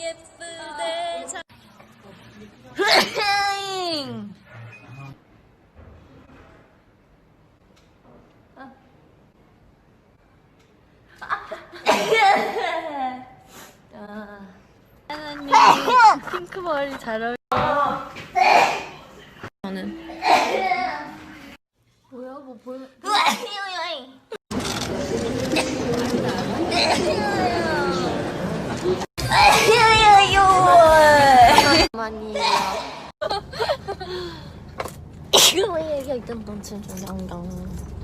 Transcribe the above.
예쁘대. 하나님 핑크 머리 잘 어울려. 저는 뭐야 뭐 보여? 많이요. 이거 왜 얘기했던 넌 진짜 장강.